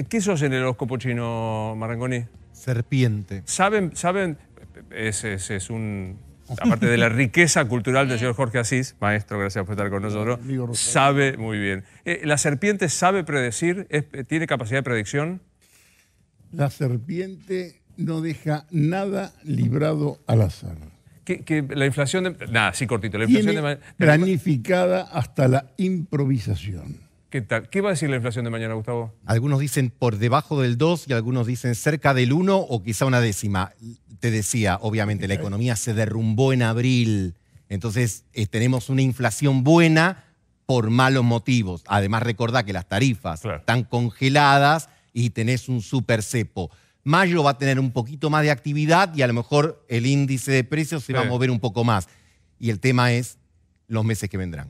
¿Qué sos en el horóscopo chino, Marangoni? Serpiente. ¿Saben? Ese es un... Aparte de la riqueza cultural del señor Jorge Asís, maestro, gracias por estar con nosotros, sabe muy bien. ¿La serpiente sabe predecir? ¿Tiene capacidad de predicción? La serpiente no deja nada librado al azar. Que la inflación de... Nada, sí, cortito. La inflación Tiene de planificada hasta la improvisación. ¿Qué tal? ¿Qué va a decir la inflación de mañana, Gustavo? Algunos dicen por debajo del 2 y algunos dicen cerca del 1 o quizá una décima. Te decía, obviamente, la economía se derrumbó en abril. Entonces, tenemos una inflación buena por malos motivos. Además, recordá que las tarifas están congeladas y tenés un super cepo. Mayo va a tener un poquito más de actividad y a lo mejor el índice de precios se va a mover un poco más. Y el tema es los meses que vendrán.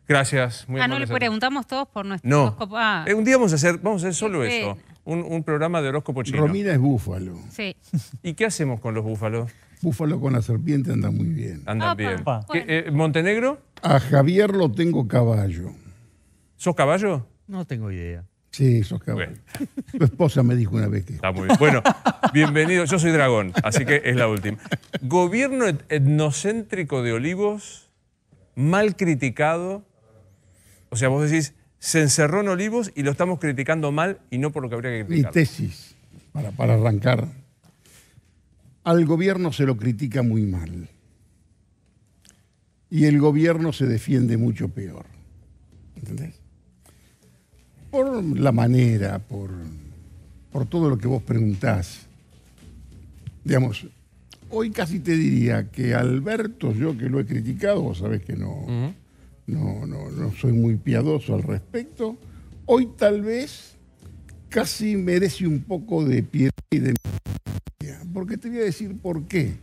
Gracias. Muy no le preguntamos todos por nuestro horóscopo. Un día vamos a hacer solo eso. Un programa de horóscopo chino. Romina es búfalo. Sí. ¿Y qué hacemos con los búfalos? Búfalo con la serpiente anda muy bien. Andan bien. ¿Montenegro? A Javier lo tengo caballo. ¿Sos caballo? No tengo idea. Sí, sos caballo. Tu esposa me dijo una vez que... Está muy bien. Bueno, bienvenido. Yo soy dragón, así que es la última. Gobierno etnocéntrico de Olivos, mal criticado. O sea, vos decís, se encerró en Olivos y lo estamos criticando mal y no por lo que habría que criticar. Mi tesis, para arrancar. Al gobierno se lo critica muy mal. Y el gobierno se defiende mucho peor. ¿Entendés? Por la manera, por todo lo que vos preguntás. Digamos, hoy casi te diría que Alberto, yo que lo he criticado, vos sabés que no soy muy piadoso al respecto, hoy tal vez casi merece un poco de piedad y de miseria. Porque te voy a decir por qué.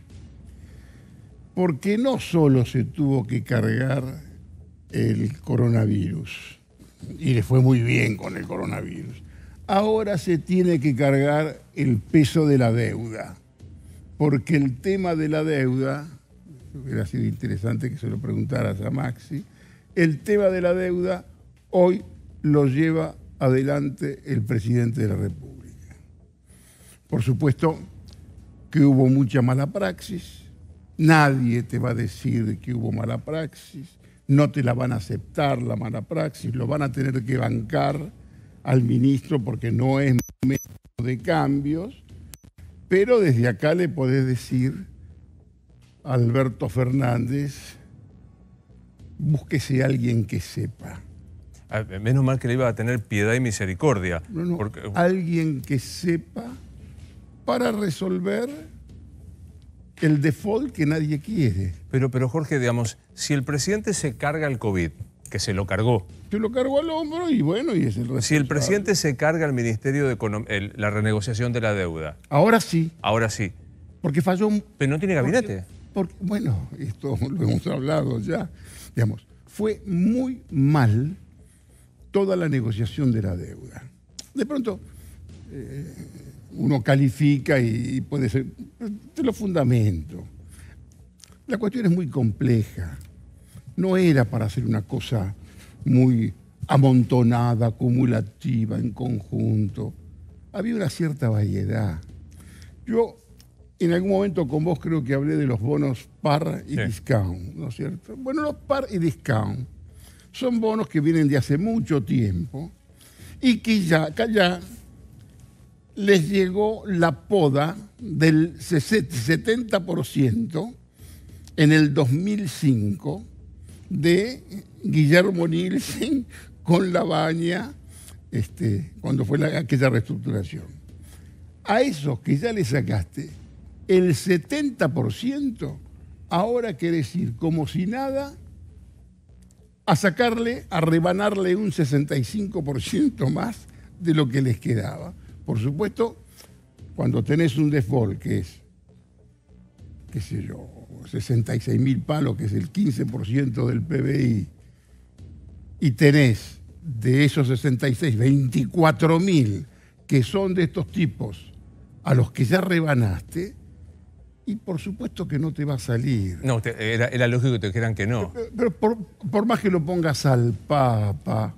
Porque no solo se tuvo que cargar el coronavirus, y le fue muy bien con el coronavirus, ahora se tiene que cargar el peso de la deuda. Porque el tema de la deuda, hubiera sido interesante que se lo preguntaras a Maxi, el tema de la deuda hoy lo lleva adelante el presidente de la República. Por supuesto que hubo mucha mala praxis, nadie te va a decir que hubo mala praxis, no te la van a aceptar la mala praxis, lo van a tener que bancar al ministro porque no es momento de cambios, pero desde acá le podés decir a Alberto Fernández, búsquese a alguien que sepa. Menos mal que le iba a tener piedad y misericordia. Porque... Alguien que sepa para resolver el default que nadie quiere. Pero Jorge, digamos, si el presidente se carga el COVID, que se lo cargó. Se lo cargó al hombro y bueno, y es el responsable. Si el presidente se carga al Ministerio de Economía, la renegociación de la deuda. Ahora sí. Ahora sí. Porque falló... Pero no tiene gabinete. Bueno, esto lo hemos hablado ya. Digamos, fue muy mal toda la negociación de la deuda. De pronto, uno califica y puede ser... Te lo fundamento. La cuestión es muy compleja. No era para hacer una cosa muy amontonada, acumulativa, en conjunto. Había una cierta variedad. Yo, en algún momento con vos creo que hablé de los bonos par y discount, ¿no es cierto? Bueno, los par y discount son bonos que vienen de hace mucho tiempo y que ya les llegó la poda del 70% en el 2005 de Guillermo Nielsen con Lavagna, cuando fue aquella reestructuración. A esos que ya le sacaste el 70%, ahora querés ir como si nada a rebanarle un 65% más de lo que les quedaba. Por supuesto, cuando tenés un default que es, qué sé yo, 66.000 palos, que es el 15% del PBI, y tenés de esos 66, 24.000 que son de estos tipos a los que ya rebanaste, y por supuesto que no te va a salir. No, era lógico que te dijeran que no. Pero por más que lo pongas al Papa,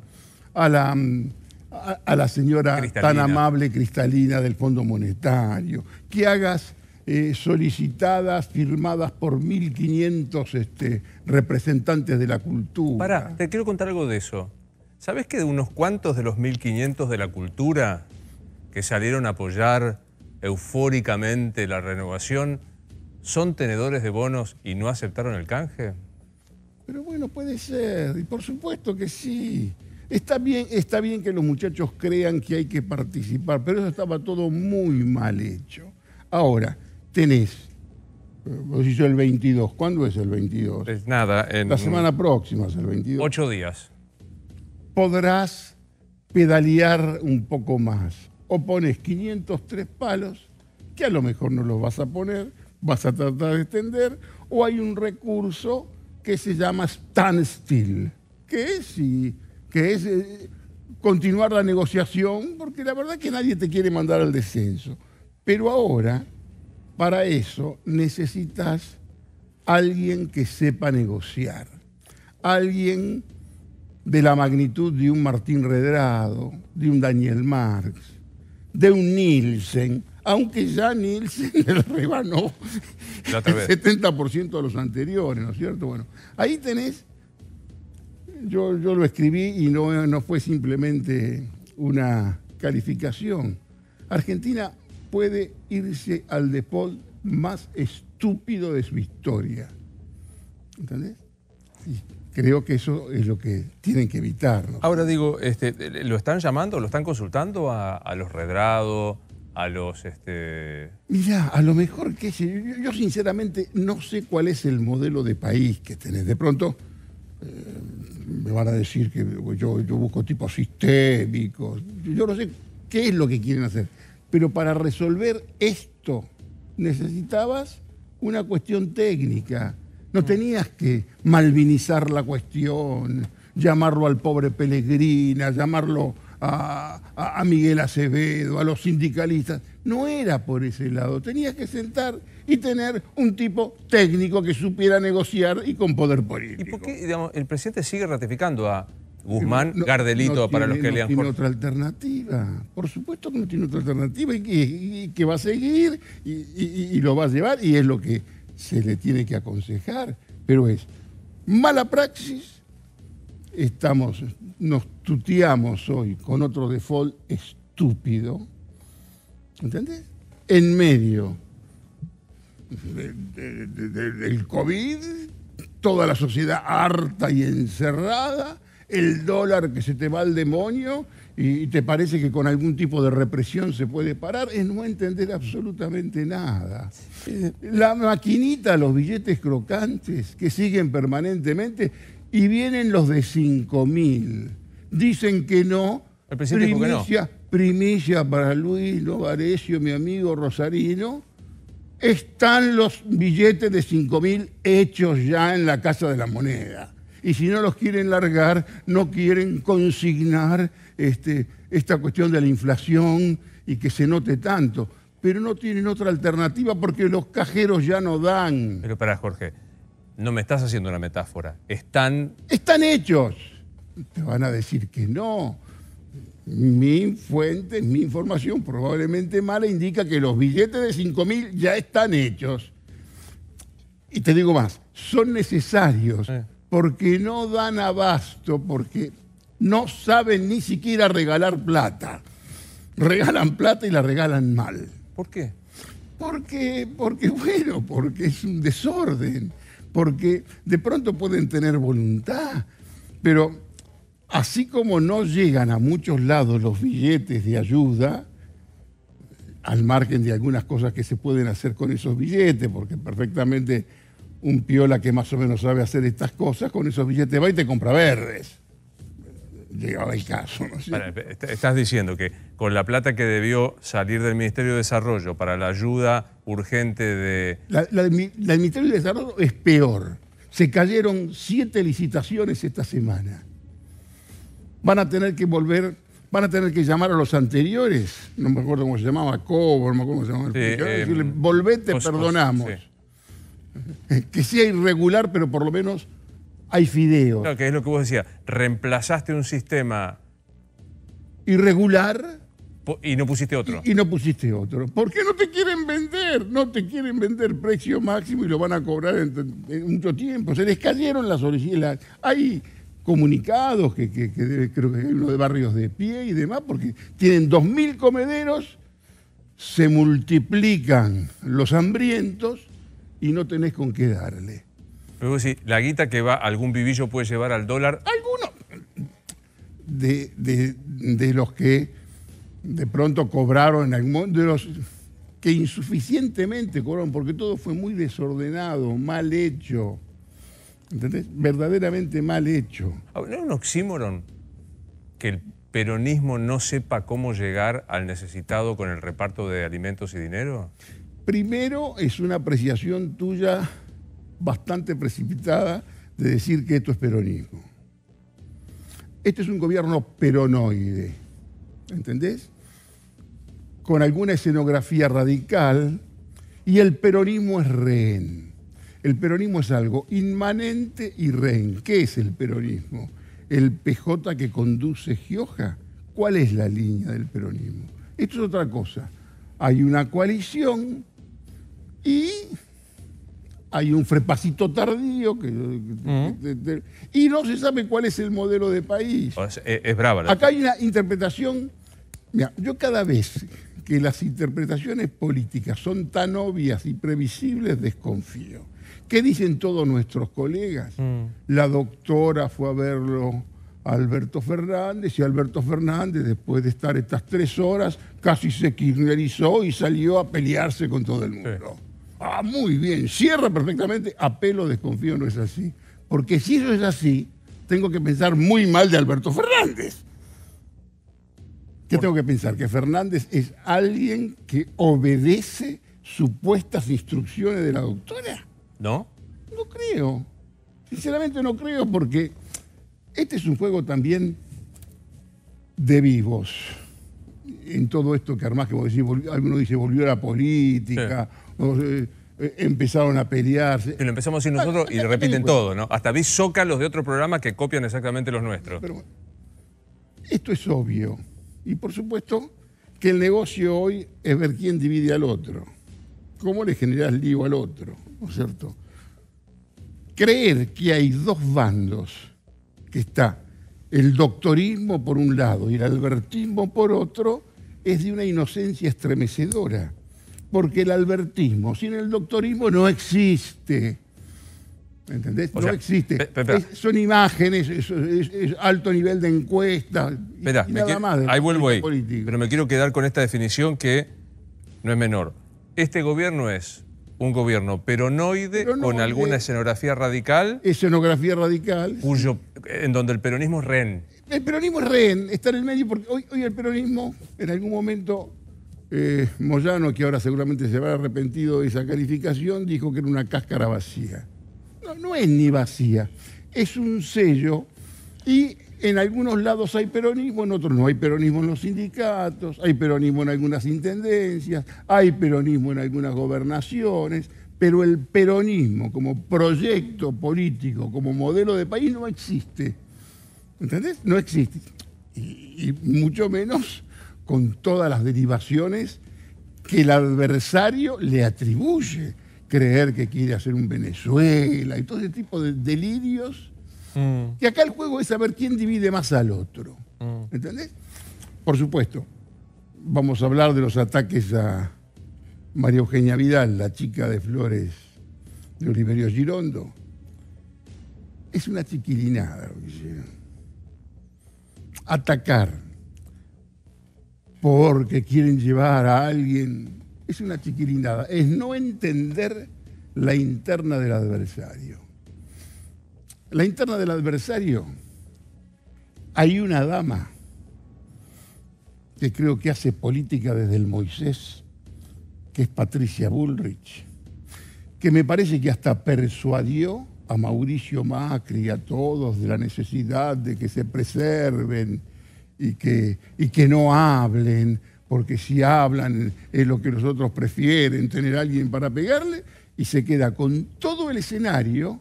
a a la señora Cristalina. tan amable, Cristalina, del Fondo Monetario, que hagas solicitadas, firmadas por 1.500 representantes de la cultura. Pará, te quiero contar algo de eso. ¿Sabés que de unos cuantos de los 1.500 de la cultura que salieron a apoyar eufóricamente la renovación son tenedores de bonos y no aceptaron el canje? Pero bueno, puede ser, y por supuesto que sí. Está bien que los muchachos crean que hay que participar, pero eso estaba todo muy mal hecho. Ahora, tenés, vos hizo el 22, ¿cuándo es el 22? Pues nada, en La semana próxima es el 22. 8 días. Podrás pedalear un poco más. O pones 503 palos, que a lo mejor no los vas a poner, vas a tratar de extender, o hay un recurso que se llama standstill, que es continuar la negociación, porque la verdad es que nadie te quiere mandar al descenso. Pero ahora, para eso, necesitas alguien que sepa negociar, alguien de la magnitud de un Martín Redrado, de un Daniel Marx, de un Nielsen, aunque ya Nielsen le rebanó el 70% de los anteriores, ¿no es cierto? Bueno, ahí tenés, yo lo escribí y no fue simplemente una calificación. Argentina puede irse al default más estúpido de su historia. ¿Entendés? Sí. Creo que eso es lo que tienen que evitar, ¿no? Ahora digo, ¿lo están llamando, lo están consultando a los Redrado, a los... Mirá, a lo mejor que yo sinceramente no sé cuál es el modelo de país que tenés. De pronto me van a decir que yo busco tipos sistémicos. Yo no sé qué es lo que quieren hacer. Pero para resolver esto necesitabas una cuestión técnica. No tenías que malvinizar la cuestión, llamarlo al pobre Pellegrina, llamarlo a Miguel Acevedo, a los sindicalistas. No era por ese lado. Tenías que sentar y tener un tipo técnico que supiera negociar y con poder político. ¿Y por qué, digamos, el presidente sigue ratificando a Guzmán, Gardelito, para los que lean? No tiene otra alternativa. Por supuesto que no tiene otra alternativa y que va a seguir y lo va a llevar, y es lo que se le tiene que aconsejar. Pero es mala praxis. Nos tuteamos hoy con otro default estúpido, ¿entendés? En medio del COVID, toda la sociedad harta y encerrada, el dólar que se te va al demonio y te parece que con algún tipo de represión se puede parar, es no entender absolutamente nada. La maquinita, los billetes crocantes que siguen permanentemente, y vienen los de 5.000. Dicen que no. El presidente dijo que no. Primicia para Luis Novarecio, mi amigo rosarino. Están los billetes de 5.000 hechos ya en la Casa de la Moneda. Y si no los quieren largar, no quieren consignar esta cuestión de la inflación y que se note tanto. Pero no tienen otra alternativa porque los cajeros ya no dan. Pero pará, Jorge, no me estás haciendo una metáfora. Están hechos. Te van a decir que no. Mi fuente, mi información probablemente mala, indica que los billetes de 5.000 ya están hechos. Y te digo más, son necesarios porque no dan abasto, porque no saben ni siquiera regalar plata. Regalan plata y la regalan mal. ¿Por qué? Porque es un desorden. Porque de pronto pueden tener voluntad, pero así como no llegan a muchos lados los billetes de ayuda, al margen de algunas cosas que se pueden hacer con esos billetes, porque perfectamente un piola que más o menos sabe hacer estas cosas, con esos billetes va y te compra verdes. Llegaba el caso, ¿no es cierto? Estás diciendo que con la plata que debió salir del Ministerio de Desarrollo para la ayuda urgente de... La del Ministerio de Desarrollo es peor. Se cayeron 7 licitaciones esta semana. Van a tener que llamar a los anteriores, no me acuerdo cómo se llamaba, Cobor, no me acuerdo cómo se llamaba, decirle, volvete, perdonamos. Sí. Que sea irregular, pero por lo menos hay fideos. Claro, que es lo que vos decías, reemplazaste un sistema irregular. Y no pusiste otro. Y no pusiste otro. ¿Por qué no te quieren vender? No te quieren vender precio máximo y lo van a cobrar en mucho tiempo. Se les cayeron las solicitudes. Hay comunicados que creo que hay uno de Barrios de Pie y demás, porque tienen 2.000 comederos, se multiplican los hambrientos y no tenés con qué darle. Luego sí, la guita que va, algún vivillo puede llevar al dólar. Algunos de los que de pronto cobraron en algún momento, de los que insuficientemente cobraron, porque todo fue muy desordenado, mal hecho. ¿Entendés? Verdaderamente mal hecho. ¿No es un oxímoron que el peronismo no sepa cómo llegar al necesitado con el reparto de alimentos y dinero? Primero, es una apreciación tuya bastante precipitada de decir que esto es peronismo. Este es un gobierno peronoide, ¿entendés? Con alguna escenografía radical, y el peronismo es rehén. El peronismo es algo inmanente y rehén. ¿Qué es el peronismo? ¿El PJ que conduce Gioja? ¿Cuál es la línea del peronismo? Esto es otra cosa. Hay una coalición y hay un frepacito tardío y no se sabe cuál es el modelo de país. Es brava. Acá hay una interpretación. Mira, yo cada vez que las interpretaciones políticas son tan obvias y previsibles, desconfío. ¿Qué dicen todos nuestros colegas? La doctora fue a verlo a Alberto Fernández y Alberto Fernández, después de estar estas 3 horas, casi se kirchnerizó y salió a pelearse con todo el mundo. Sí. Ah, muy bien, cierra perfectamente. Apelo, desconfío, no es así. Porque si eso es así, tengo que pensar muy mal de Alberto Fernández. ¿Qué tengo que pensar? ¿Que Fernández es alguien que obedece supuestas instrucciones de la doctora? ¿No? No creo. Sinceramente no creo, porque este es un juego también de vivos. En todo esto que armás, que vos decís, alguno dice volvió a la política, sí. Empezaron a pelearse. Y lo empezamos a decir nosotros y repiten todo, ¿no? Hasta vi zócalos de otro programa que copian exactamente los nuestros. Pero esto es obvio. Y por supuesto que el negocio hoy es ver quién divide al otro. ¿Cómo le generás lío al otro? ¿No es cierto? Creer que hay 2 bandos, que está el doctorismo por un lado y el albertismo por otro, es de una inocencia estremecedora. Porque el albertismo sin el doctorismo no existe. ¿Entendés? No existe. Son imágenes, es alto nivel de encuestas. Ahí vuelvo ahí. Pero me quiero quedar con esta definición que no es menor. Este gobierno es un gobierno peronoide con alguna escenografía radical. Escenografía radical. En donde el peronismo es rehén. El peronismo es rehén, está en el medio, porque hoy el peronismo, en algún momento, Moyano, que ahora seguramente se habrá arrepentido de esa calificación, dijo que era una cáscara vacía. No es ni vacía, es un sello, y en algunos lados hay peronismo, en otros no. Hay peronismo en los sindicatos, hay peronismo en algunas intendencias, hay peronismo en algunas gobernaciones, pero el peronismo como proyecto político, como modelo de país, no existe. ¿Entendés? No existe. Y mucho menos con todas las derivaciones que el adversario le atribuye. Creer que quiere hacer un Venezuela y todo ese tipo de delirios. Y acá el juego es saber quién divide más al otro. ¿Entendés? Por supuesto, vamos a hablar de los ataques a María Eugenia Vidal, la chica de Flores de Oliverio Girondo. Es una chiquilinada lo que hicieron. Atacar porque quieren llevar a alguien es una chiquilinada. Es no entender la interna del adversario. La interna del adversario, hay una dama que creo que hace política desde el Moisés, que es Patricia Bullrich, que me parece que hasta persuadió a Mauricio Macri y a todos de la necesidad de que se preserven y que no hablen, porque si hablan es lo que los otros prefieren, tener a alguien para pegarle, y se queda con todo el escenario.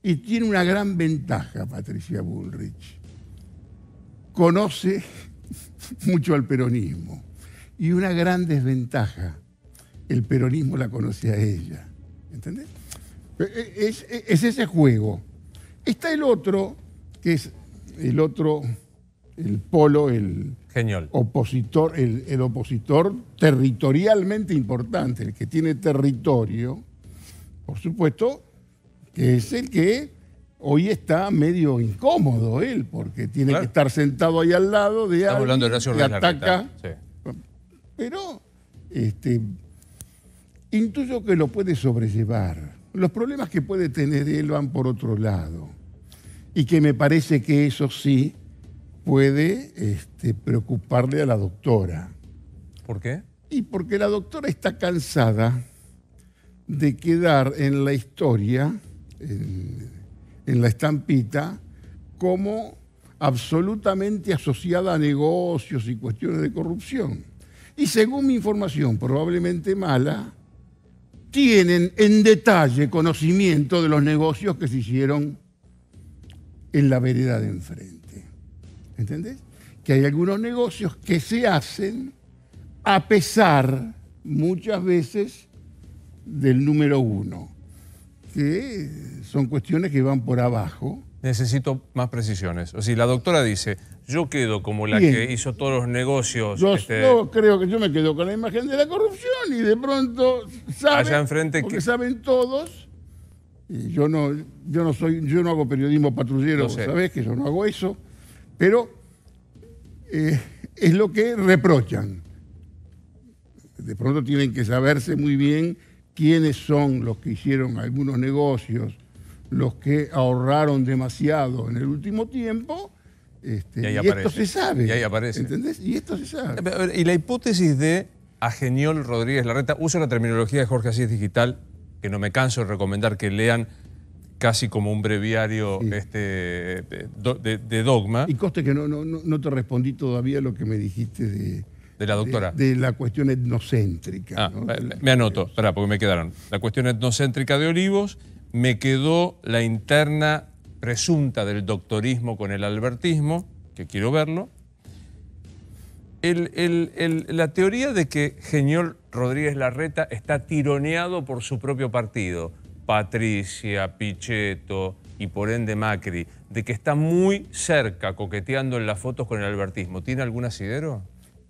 Y tiene una gran ventaja Patricia Bullrich. Conoce mucho al peronismo. Y una gran desventaja, el peronismo la conoce a ella. ¿Entendés? Es ese juego. Está el otro, que es el polo, el Geniol. opositor, el opositor territorialmente importante, el que tiene territorio, por supuesto, que es el que hoy está medio incómodo él, porque tiene que estar sentado ahí al lado de Estamos hablando de alguien Horacio que Rodríguez ataca. Larreta. Sí. Pero intuyo que lo puede sobrellevar. Los problemas que puede tener él van por otro lado. Y que me parece que eso sí puede preocuparle a la doctora. ¿Por qué? Y porque la doctora está cansada de quedar en la historia, en la estampita, como absolutamente asociada a negocios y cuestiones de corrupción. Y según mi información, probablemente mala, tienen en detalle conocimiento de los negocios que se hicieron en la vereda de enfrente. ¿Entendés? Que hay algunos negocios que se hacen a pesar, muchas veces, del número uno, que son cuestiones que van por abajo. Necesito más precisiones. O sea, la doctora dice, yo quedo como la Bien. que hizo todos los negocios. Yo creo que yo me quedo con la imagen de la corrupción y de pronto saben, Allá enfrente porque que- saben todos. Y yo no hago periodismo patrullero, Lo sé. ¿sabés? Que yo no hago eso. Pero es lo que reprochan. De pronto tienen que saberse muy bien quiénes son los que hicieron algunos negocios, los que ahorraron demasiado en el último tiempo, Y ahí y aparece. esto se sabe. Y ahí aparece. ¿Entendés? Y esto se sabe. A ver, y la hipótesis de Ageniol Rodríguez Larreta, uso la terminología de Jorge Asís Digital, que no me canso de recomendar que lean casi como un breviario Sí. de dogma Y conste que no te respondí todavía lo que me dijiste de la doctora. de la cuestión etnocéntrica. ¿no? Me anoto, espera, porque me quedaron. La cuestión etnocéntrica de Olivos, me quedó la interna presunta del doctorismo con el albertismo, que quiero verlo. La teoría de que Geniol Rodríguez Larreta está tironeado por su propio partido, Patricia, Pichetto y por ende Macri, de que está muy cerca coqueteando en las fotos con el albertismo, ¿tiene algún asidero?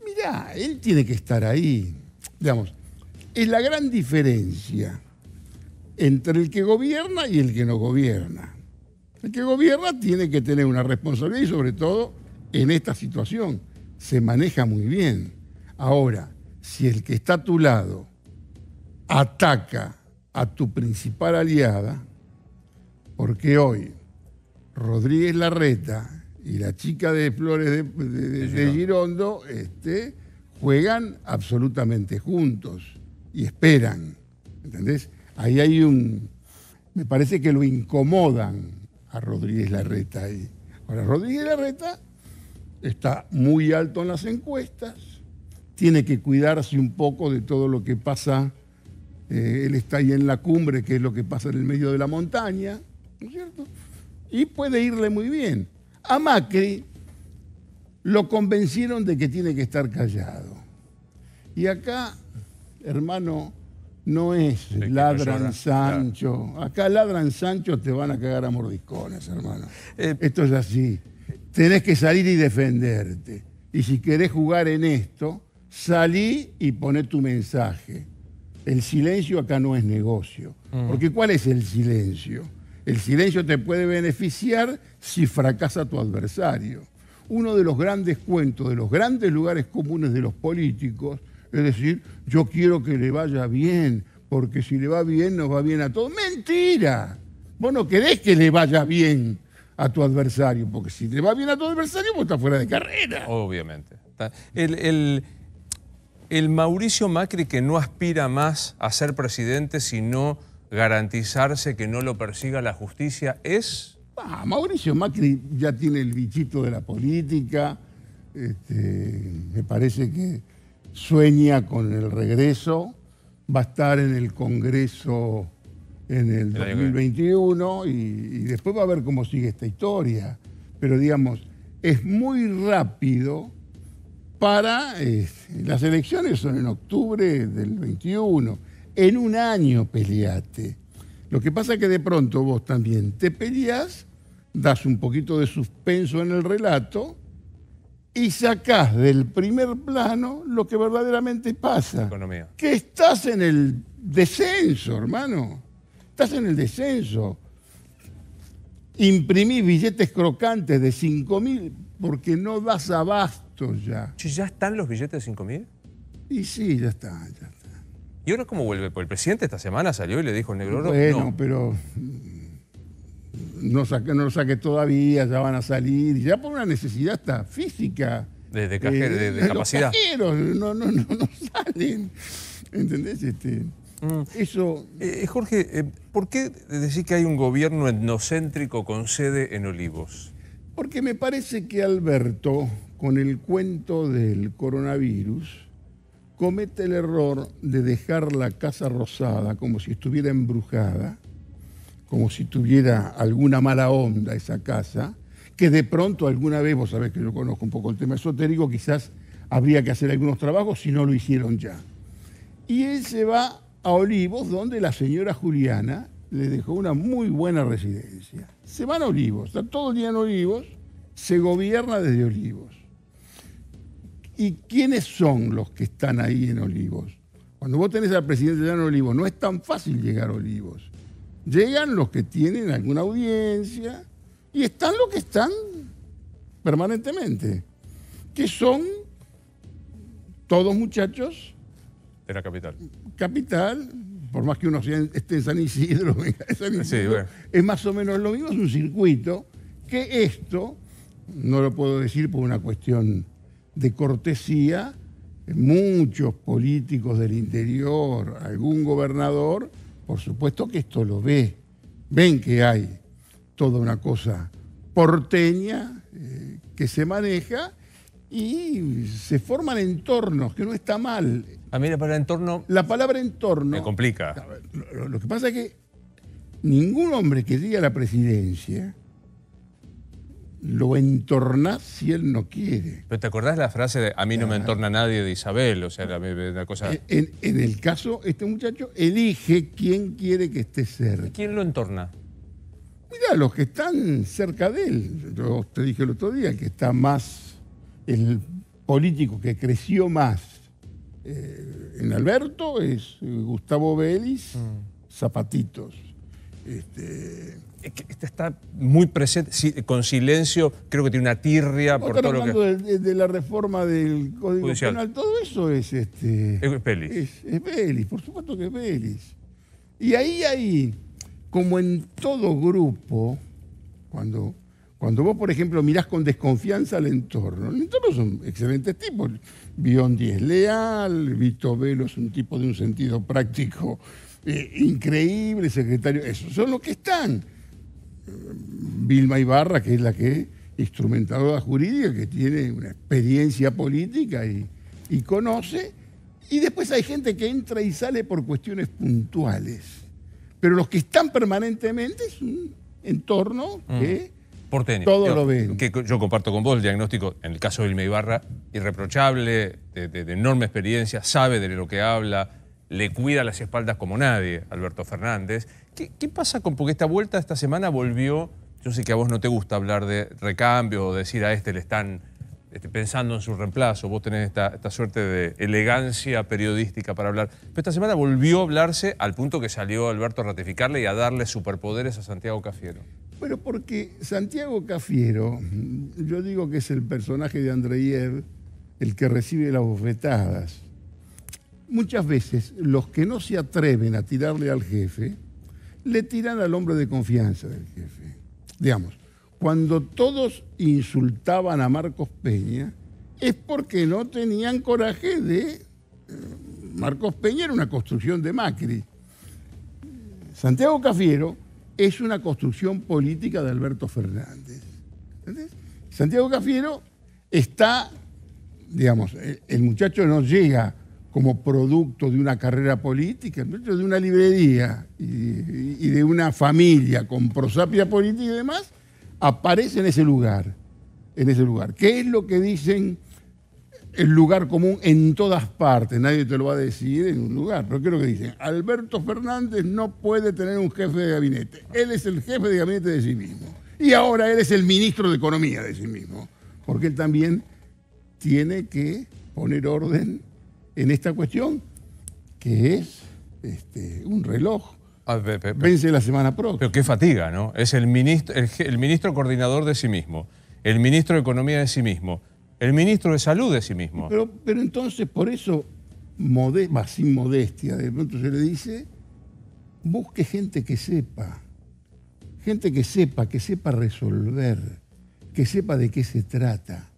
Mirá, él tiene que estar ahí. Digamos, es la gran diferencia entre el que gobierna y el que no gobierna. El que gobierna tiene que tener una responsabilidad y sobre todo en esta situación se maneja muy bien. Ahora, si el que está a tu lado ataca a tu principal aliada, porque hoy Rodríguez Larreta y la chica de Flores de Girondo juegan absolutamente juntos y esperan, ¿entendés? Ahí hay me parece que lo incomodan a Rodríguez Larreta ahí. Ahora, Rodríguez Larreta está muy alto en las encuestas, tiene que cuidarse un poco de todo lo que pasa, él está ahí en la cumbre, que es lo que pasa en el medio de la montaña, ¿no es cierto? Y puede irle muy bien. A Macri lo convencieron de que tiene que estar callado. Y acá, hermano, no es que ladran no llora. Sancho. Acá ladran Sancho, te van a cagar a mordiscones, hermano. Esto es así. Tenés que salir y defenderte. Y si querés jugar en esto, salí y poné tu mensaje. El silencio acá no es negocio. Porque ¿cuál es el silencio? El silencio te puede beneficiar si fracasa tu adversario. Uno de los grandes cuentos, de los grandes lugares comunes de los políticos, es decir, yo quiero que le vaya bien, porque si le va bien, nos va bien a todos. ¡Mentira! Vos no querés que le vaya bien a tu adversario, porque si le va bien a tu adversario, vos estás fuera de carrera. Obviamente. El Mauricio Macri que no aspira más a ser presidente, sino garantizarse que no lo persiga la justicia, ¿es? Mauricio Macri ya tiene el bichito de la política, me parece que sueña con el regreso, va a estar en el Congreso en el 2021 y después va a ver cómo sigue esta historia. Pero digamos, es muy rápido para... las elecciones son en octubre del 21. En un año peleate. Lo que pasa es que de pronto vos también te peleás, das un poquito de suspenso en el relato y sacás del primer plano lo que verdaderamente pasa. Economía. Que estás en el descenso, hermano. Estás en el descenso. Imprimís billetes crocantes de 5.000 porque no das abasto ya. Che, ¿ya están los billetes de 5.000? Y sí, ya está, ya está. ¿Y ahora cómo vuelve? Porque el presidente esta semana salió y le dijo al negro oro. Bueno, no. pero no lo saque todavía, ya van a salir. Y ya por una necesidad hasta física. De capacidad. Los cajeros no salen. ¿Entendés? Eso... Jorge, ¿por qué decís que hay un gobierno etnocéntrico con sede en Olivos? Porque me parece que Alberto, con el cuento del coronavirus, comete el error de dejar la Casa Rosada como si estuviera embrujada, como si tuviera alguna mala onda esa casa, que de pronto alguna vez, vos sabés que yo conozco un poco el tema esotérico, quizás habría que hacer algunos trabajos si no lo hicieron ya. Y él se va a Olivos, donde la señora Juliana le dejó una muy buena residencia. Se van a Olivos, está todo el día en Olivos, se gobierna desde Olivos. ¿Y quiénes son los que están ahí en Olivos? Cuando vos tenés al presidente ya en Olivos, no es tan fácil llegar a Olivos. Llegan los que tienen alguna audiencia y están los que están permanentemente, que son todos muchachos De la capital. capital, por más que uno esté en San Isidro, Sí, bueno. es más o menos lo mismo, es un circuito que esto, no lo puedo decir por una cuestión de cortesía, muchos políticos del interior, algún gobernador, por supuesto que esto lo ve, ven que hay toda una cosa porteña que se maneja y se forman entornos, que no está mal. A mí la palabra entorno La palabra entorno... me complica. Lo que pasa es que ningún hombre que llegue a la presidencia lo entorna si él no quiere. Pero ¿te acordás la frase de a mí no me entorna nadie de Isabel? O sea, la cosa... En el caso, este muchacho elige quién quiere que esté cerca. ¿Quién lo entorna? Mira, los que están cerca de él. Yo te dije el otro día que está más el político que creció más en Alberto es Gustavo Vélez, Zapatitos. Este está muy presente, con silencio, creo que tiene una tirria por todo lo que... Hablando de la reforma del Código Judicial. Penal, todo eso es... Es Vélez. Es Vélez, por supuesto que es Vélez. Y ahí hay, como en todo grupo, cuando vos, por ejemplo, mirás con desconfianza al entorno, el entorno son excelentes tipos. Biondi es leal, Vito Velo es un tipo de un sentido práctico increíble, secretario, esos son los que están. Vilma Ibarra, que es la que instrumentadora jurídica, que tiene una experiencia política y conoce, y después hay gente que entra y sale por cuestiones puntuales. Pero los que están permanentemente es un entorno que porteño. todo lo ven. Que yo comparto con vos el diagnóstico, en el caso de Vilma Ibarra, irreprochable, de enorme experiencia, sabe de lo que habla, le cuida las espaldas como nadie, Alberto Fernández. ¿Qué pasa con...? Porque esta vuelta esta semana volvió... Yo sé que a vos no te gusta hablar de recambio o decir a este le están pensando en su reemplazo. Vos tenés esta suerte de elegancia periodística para hablar. Pero esta semana volvió a hablarse al punto que salió Alberto a ratificarle y a darle superpoderes a Santiago Cafiero. Bueno, porque Santiago Cafiero, yo digo que es el personaje de Andreyev, el que recibe las bofetadas. Muchas veces los que no se atreven a tirarle al jefe, le tiran al hombre de confianza del jefe. Digamos, cuando todos insultaban a Marcos Peña, es porque no tenían coraje de... Marcos Peña era una construcción de Macri. Santiago Cafiero es una construcción política de Alberto Fernández. ¿Entendés? Santiago Cafiero está, digamos, el muchacho no llega como producto de una carrera política, el muchacho de una librería y de una familia con prosapia política y demás, aparece en ese lugar. ¿Qué es lo que dicen el lugar común en todas partes, nadie te lo va a decir en un lugar, pero ¿qué es lo que dicen? Alberto Fernández no puede tener un jefe de gabinete, él es el jefe de gabinete de sí mismo, y ahora él es el ministro de Economía de sí mismo, porque él también tiene que poner orden en esta cuestión, que es un reloj. Vence la semana próxima. Pero qué fatiga, ¿no? Es el ministro coordinador de sí mismo, el ministro de Economía de sí mismo, el ministro de Salud de sí mismo. Pero entonces, por eso, sin modestia, de pronto se le dice, busque gente que sepa resolver, que sepa de qué se trata.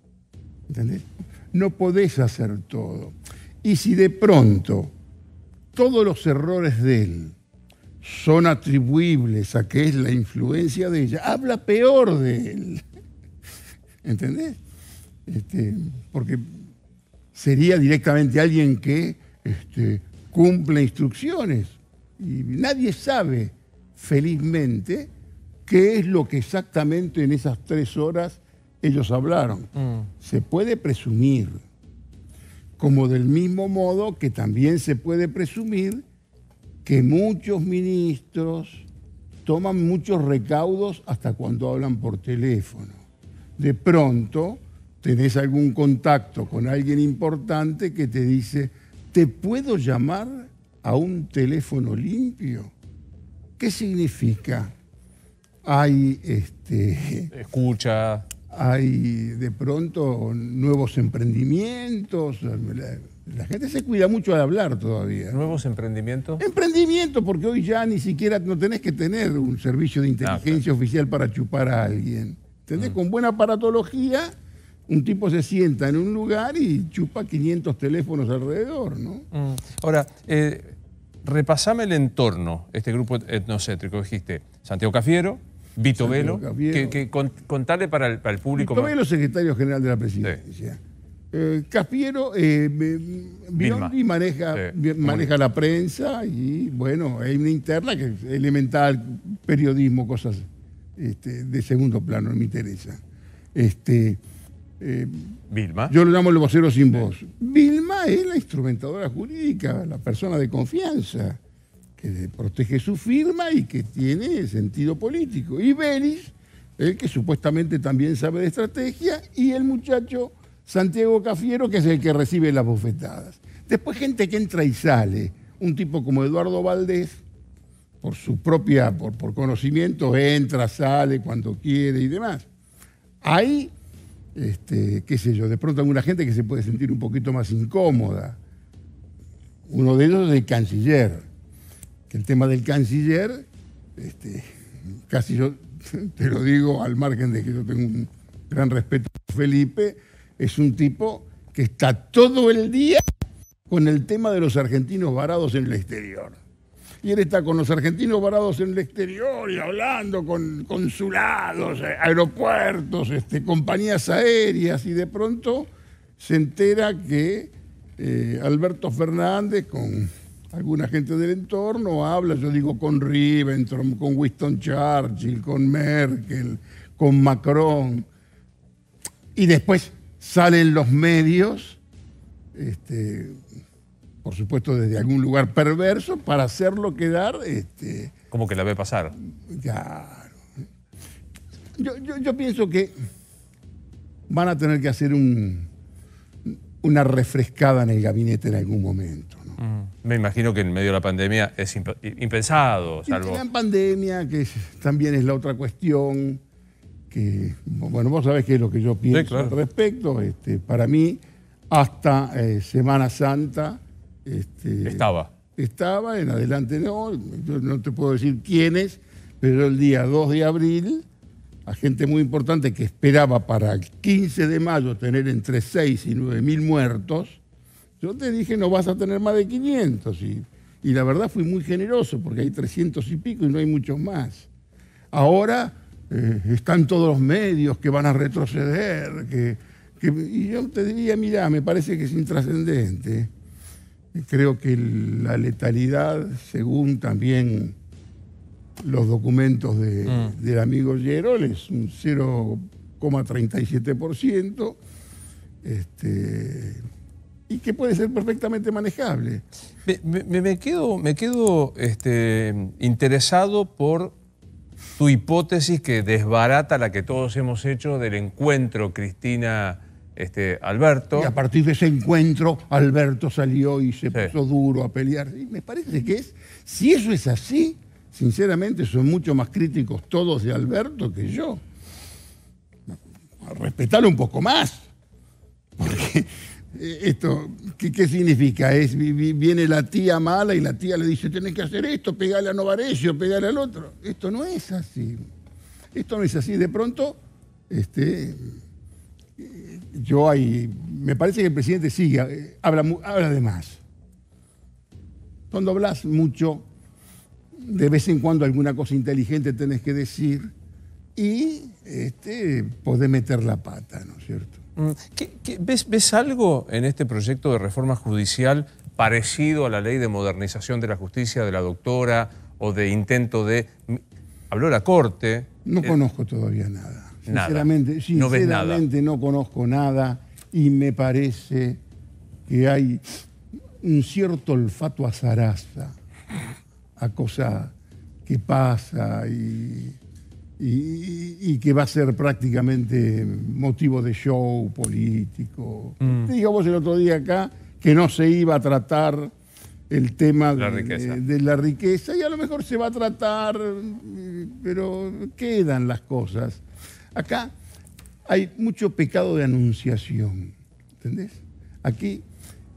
¿Entendés? No podés hacer todo. Y si de pronto todos los errores de él son atribuibles a que es la influencia de ella, habla peor de él. ¿Entendés? Porque sería directamente alguien que cumple instrucciones. Y nadie sabe, felizmente, qué es lo que exactamente en esas 3 horas ellos hablaron. Se puede presumir, como del mismo modo que también se puede presumir que muchos ministros toman muchos recaudos hasta cuando hablan por teléfono. De pronto tenés algún contacto con alguien importante que te dice, ¿te puedo llamar a un teléfono limpio? ¿Qué significa? Hay escucha. Hay de pronto nuevos emprendimientos. La gente se cuida mucho de hablar todavía. ¿Nuevos emprendimientos? Emprendimientos, porque hoy ya ni siquiera no tenés que tener un servicio de inteligencia oficial para chupar a alguien. ¿Entendés? Con buena aparatología, un tipo se sienta en un lugar y chupa 500 teléfonos alrededor, ¿no? Ahora, repasame el entorno, este grupo etnocéntrico. Dijiste Santiago Cafiero, Vito Velo, contarle para el público. Vito Velo, secretario general de la presidencia. Sí. Cafiero, Biondi maneja la prensa y, bueno, hay una interna que es elemental, periodismo, cosas de segundo plano, no me interesa. Vilma. Yo lo llamo el vocero sin voz. Vilma es la instrumentadora jurídica, la persona de confianza, que protege su firma y que tiene sentido político. Y Belis, el que supuestamente también sabe de estrategia, y el muchacho Santiago Cafiero, que es el que recibe las bofetadas. Después gente que entra y sale. Un tipo como Eduardo Valdés, por su propia, por conocimiento, entra, sale cuando quiere y demás. Hay, qué sé yo, de pronto alguna gente que se puede sentir un poquito más incómoda. Uno de ellos es el canciller. Que el tema del canciller, casi yo te lo digo al margen de que yo tengo un gran respeto por Felipe, es un tipo que está todo el día con el tema de los argentinos varados en el exterior. Y él está con los argentinos varados en el exterior y hablando con consulados, aeropuertos, compañías aéreas, y de pronto se entera que Alberto Fernández con alguna gente del entorno habla, yo digo, con Ribbentrop, con Winston Churchill, con Merkel, con Macron, y después salen los medios, por supuesto desde algún lugar perverso, para hacerlo quedar... ¿Cómo que la ve pasar? Claro. Yo pienso que van a tener que hacer una refrescada en el gabinete en algún momento, ¿no? Me imagino que en medio de la pandemia es impensado, salvo... La pandemia, que también es la otra cuestión, que, bueno, vos sabés qué es lo que yo pienso, sí, claro, al respecto. Para mí, hasta Semana Santa... Estaba, en adelante no, yo no te puedo decir quiénes, pero el día 2 de abril, a gente muy importante que esperaba para el 15 de mayo tener entre 6 y 9.000 muertos, yo te dije no vas a tener más de 500, y la verdad fui muy generoso porque hay 300 y pico y no hay muchos más. Ahora están todos los medios que van a retroceder, y yo te diría, mira, me parece que es intrascendente. Creo que la letalidad, según también los documentos del amigo Gerol, es un 0,37%. y que puede ser perfectamente manejable. Me quedo interesado por tu hipótesis que desbarata la que todos hemos hecho del encuentro Cristina-Alberto. Y a partir de ese encuentro, Alberto salió y se puso duro a pelear. Y me parece que si eso es así, sinceramente son mucho más críticos todos de Alberto que yo. Respetarlo un poco más. Porque esto, ¿qué significa? Viene la tía mala y la tía le dice, tenés que hacer esto, pegarle a Novarecio, pegarle al otro. Esto no es así. Esto no es así. De pronto, me parece que el presidente sigue, habla de más. Cuando hablas mucho, de vez en cuando alguna cosa inteligente tenés que decir y podés meter la pata, ¿no es cierto? ¿Ves algo en este proyecto de reforma judicial parecido a la ley de modernización de la justicia de la doctora o de intento de... Habló la Corte. No conozco todavía nada. Nada. Sinceramente no conozco nada y me parece que hay un cierto olfato a zaraza, a cosa que pasa y que va a ser prácticamente motivo de show político. Te digo vos el otro día acá que no se iba a tratar el tema de la riqueza y a lo mejor se va a tratar, pero quedan las cosas. Acá hay mucho pecado de anunciación, ¿entendés? Aquí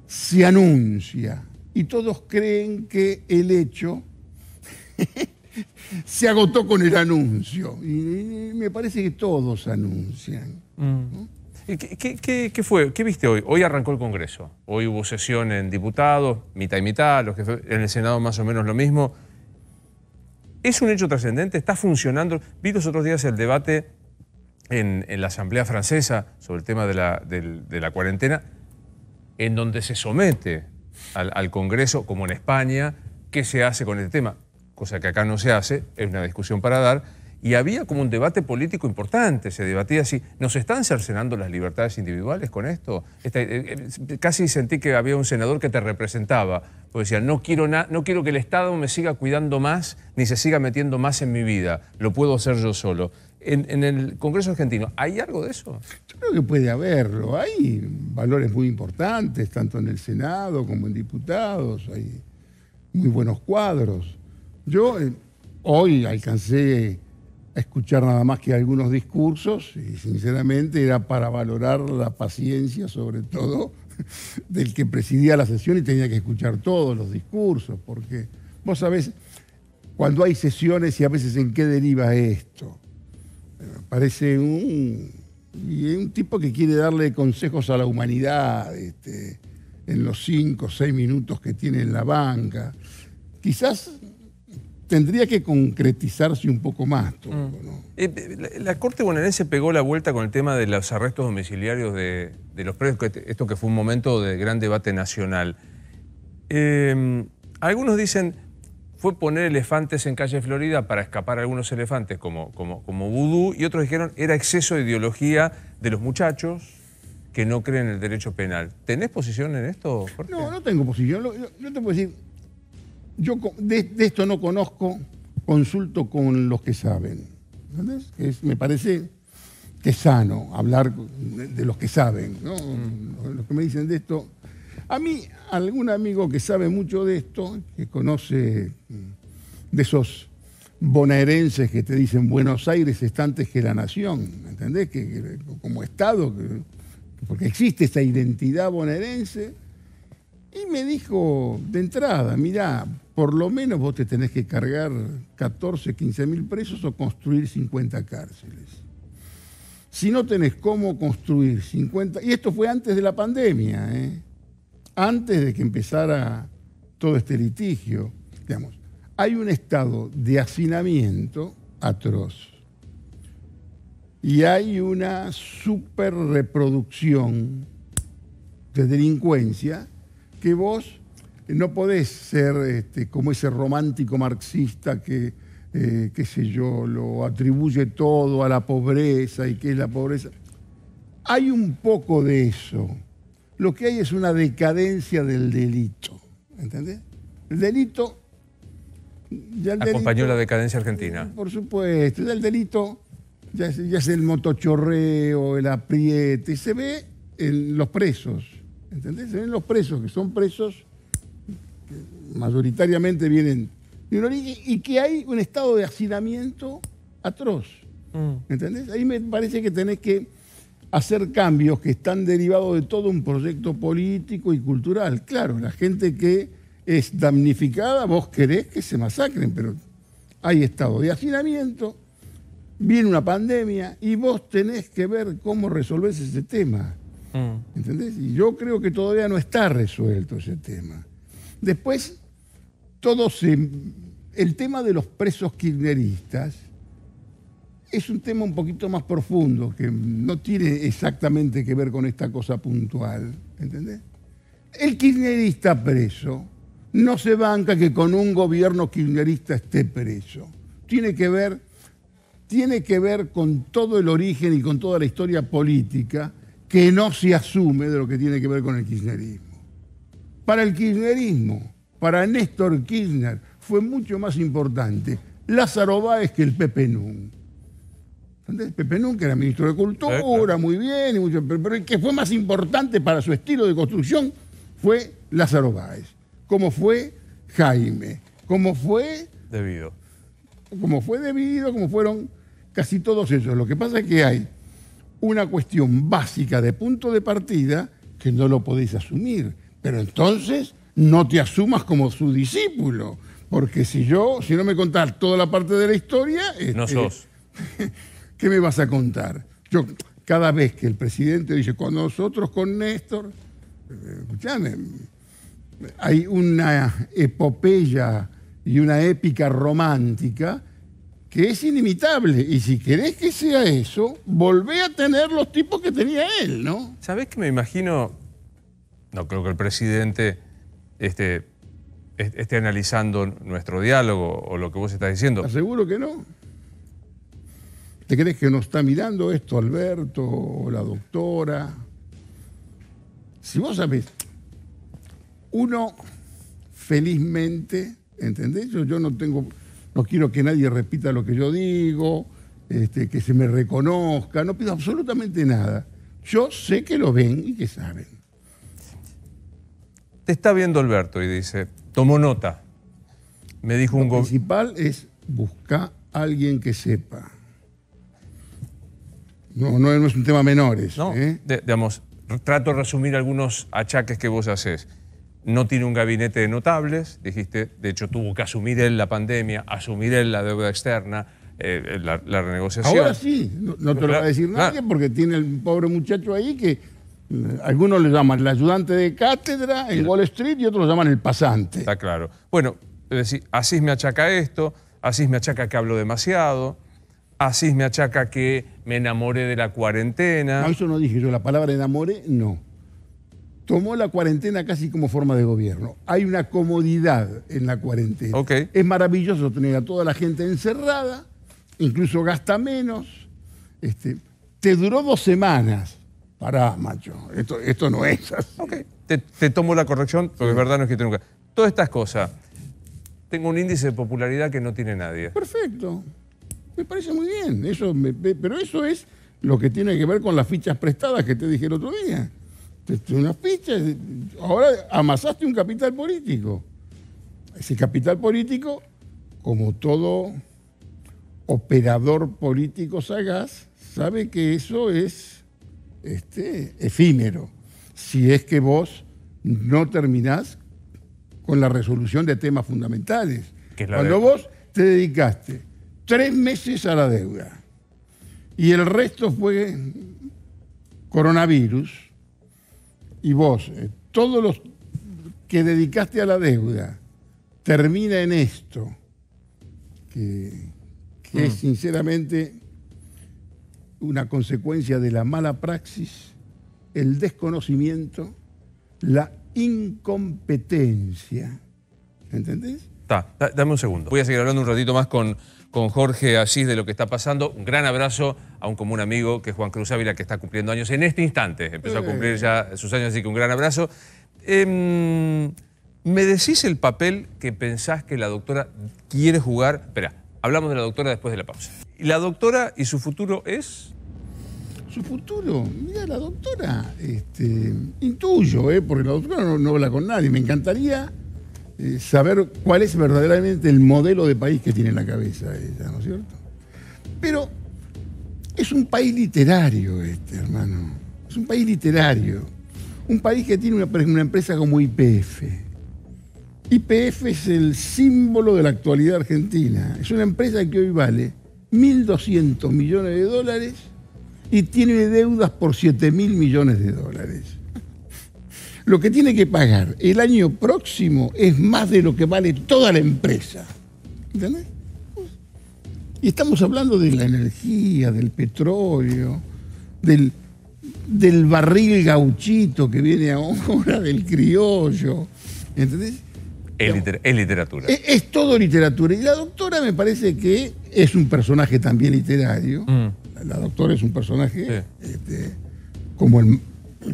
se anuncia y todos creen que el hecho se agotó con el anuncio. Y me parece que todos anuncian. ¿no? ¿Qué fue? ¿Qué viste hoy? Hoy arrancó el Congreso. Hoy hubo sesión en diputados, mitad y mitad, en el Senado más o menos lo mismo. ¿Es un hecho trascendente? ¿Está funcionando? Vi los otros días el debate en la Asamblea Francesa sobre el tema de la cuarentena, en donde se somete al Congreso, como en España, qué se hace con este tema. Cosa que acá no se hace, es una discusión para dar, y había como un debate político importante, se debatía si ¿nos están cercenando las libertades individuales con esto? Casi sentí que había un senador que te representaba, porque decía, no quiero que el Estado me siga cuidando más, ni se siga metiendo más en mi vida, lo puedo hacer yo solo. En el Congreso argentino, ¿hay algo de eso? Yo creo que puede haberlo, hay valores muy importantes, tanto en el Senado como en diputados, hay muy buenos cuadros. Yo hoy alcancé a escuchar nada más que algunos discursos y sinceramente era para valorar la paciencia, sobre todo, del que presidía la sesión y tenía que escuchar todos los discursos, porque vos sabés, cuando hay sesiones y a veces en qué deriva esto. Parece un tipo que quiere darle consejos a la humanidad en los 5 o 6 minutos que tiene en la banca. Quizás tendría que concretizarse un poco más todo, ¿no? La Corte bonaerense pegó la vuelta con el tema de los arrestos domiciliarios de los presos, esto que fue un momento de gran debate nacional. Algunos dicen, fue poner elefantes en calle Florida para escapar a algunos elefantes como vudú, y otros dijeron, era exceso de ideología de los muchachos que no creen en el derecho penal. ¿Tenés posición en esto, Jorge? No, no tengo posición. Yo te puedo decir, yo de esto no conozco, consulto con los que saben. ¿Entendés? Me parece que es sano hablar de los que saben, ¿no? Los que me dicen de esto. A mí, algún amigo que sabe mucho de esto, que conoce de esos bonaerenses que te dicen Buenos Aires está antes que la nación, ¿entendés? Que como Estado, porque existe esa identidad bonaerense. Y me dijo de entrada, mirá, por lo menos vos te tenés que cargar 14, 15 mil presos o construir 50 cárceles. Si no tenés cómo construir 50... Y esto fue antes de la pandemia, antes de que empezara todo este litigio. Digamos, hay un estado de hacinamiento atroz. Y hay una superreproducción de delincuencia que vos no podés ser como ese romántico marxista que, qué sé yo, lo atribuye todo a la pobreza y qué es la pobreza. Hay un poco de eso. Lo que hay es una decadencia del delito. ¿Entendés? El delito... Acompañó la decadencia argentina. Por supuesto. Ya el delito ya es el motochorreo, el apriete. Y se ve en los presos. ¿Entendés? Se ven los presos, que son presos que mayoritariamente vienen de un origen y que hay un estado de hacinamiento atroz. ¿Entendés? Ahí me parece que tenés que hacer cambios que están derivados de todo un proyecto político y cultural. Claro, la gente que es damnificada, vos querés que se masacren, pero hay estado de hacinamiento, viene una pandemia y vos tenés que ver cómo resolvés ese tema. ¿Entendés? Y yo creo que todavía no está resuelto ese tema. Después, el tema de los presos kirchneristas es un tema un poquito más profundo, que no tiene exactamente que ver con esta cosa puntual. ¿Entendés? El kirchnerista preso no se banca que con un gobierno kirchnerista esté preso. Tiene que ver con todo el origen y con toda la historia política que no se asume de lo que tiene que ver con el kirchnerismo. Para el kirchnerismo, para Néstor Kirchner, fue mucho más importante Lázaro Báez que el Pepe Nun. ¿Entendés? Pepe Nun, que era ministro de Cultura, muy bien, pero el que fue más importante para su estilo de construcción fue Lázaro Báez. Como fue Jaime, como fue Debido, como fueron casi todos ellos. Lo que pasa es que hay una cuestión básica de punto de partida que no lo podéis asumir. Pero entonces no te asumas como su discípulo, porque si no me contás toda la parte de la historia... no sos. ¿Qué me vas a contar? Yo, cada vez que el presidente dice, con nosotros, con Néstor, escuchame, hay una epopeya y una épica romántica que es inimitable. Y si querés que sea eso, volvé a tener los tipos que tenía él, ¿no? ¿Sabés que me imagino? No creo que el presidente esté analizando nuestro diálogo o lo que vos estás diciendo. ¿Te aseguro que no? ¿Te crees que nos está mirando esto Alberto o la doctora? Si vos sabés, uno felizmente, ¿entendés? Yo no quiero que nadie repita lo que yo digo, que se me reconozca, no pido absolutamente nada. Yo sé que lo ven y que saben. Te está viendo Alberto y dice, tomó nota. Me dijo Lo principal es buscar a alguien que sepa. No es un tema menores. No, digamos, trato de resumir algunos achaques que vos hacés. No tiene un gabinete de notables, dijiste, de hecho tuvo que asumir él la pandemia, asumir él la deuda externa, la renegociación. Ahora sí, no te lo va a decir nadie porque tiene el pobre muchacho ahí que algunos le llaman el ayudante de cátedra en Wall Street y otros lo llaman el pasante. Está claro. Bueno, es decir, Asís me achaca esto, Asís me achaca que hablo demasiado, Asís me achaca que me enamoré de la cuarentena. No, eso no dije yo, la palabra enamoré, no. Tomó la cuarentena casi como forma de gobierno. Hay una comodidad en la cuarentena. Okay. Es maravilloso tener a toda la gente encerrada, incluso gasta menos. Te duró 2 semanas. Pará, macho, esto no es así. Okay. Te tomo la corrección, porque es verdad, no es que nunca. Todas estas cosas, tengo un índice de popularidad que no tiene nadie. Perfecto. Me parece muy bien. Pero eso es lo que tiene que ver con las fichas prestadas que te dije el otro día. Unas fichas, ahora amasaste un capital político. Ese capital político, como todo operador político sagaz, sabe que eso es efímero. Si es que vos no terminás con la resolución de temas fundamentales. Cuando vos te dedicaste 3 meses a la deuda y el resto fue coronavirus, y vos, todos los que dedicaste a la deuda, termina en esto, que es sinceramente una consecuencia de la mala praxis, el desconocimiento, la incompetencia. ¿Entendés? Está, dame un segundo. Voy a seguir hablando un ratito más con Jorge Asís de lo que está pasando. Un gran abrazo a un común amigo que es Juan Cruz Ávila, que está cumpliendo años en este instante. Empezó a cumplir ya sus años, así que un gran abrazo. ¿Me decís el papel que pensás que la doctora quiere jugar? Espera, hablamos de la doctora después de la pausa. ¿Y la doctora y su futuro es? Su futuro, mira, la doctora, intuyo, porque la doctora no habla con nadie. Me encantaría saber cuál es verdaderamente el modelo de país que tiene en la cabeza ella, ¿no es cierto? Pero es un país literario hermano. Es un país literario. Un país que tiene una empresa como YPF. YPF es el símbolo de la actualidad argentina. Es una empresa que hoy vale 1.200 millones de dólares y tiene deudas por 7.000 millones de dólares. Lo que tiene que pagar el año próximo es más de lo que vale toda la empresa. ¿Entendés? Y estamos hablando de la energía, del petróleo, del barril gauchito que viene ahora, del criollo. ¿Entendés? Es literatura. Es todo literatura. Y la doctora me parece que es un personaje también literario. La doctora es un personaje, como el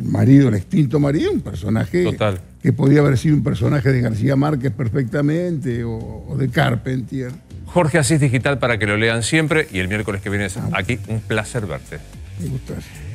marido, el extinto marido, un personaje total, que podía haber sido un personaje de García Márquez perfectamente o de Carpentier. Jorge Asís Digital para que lo lean siempre y el miércoles que viene aquí. Un placer verte. Me gusta.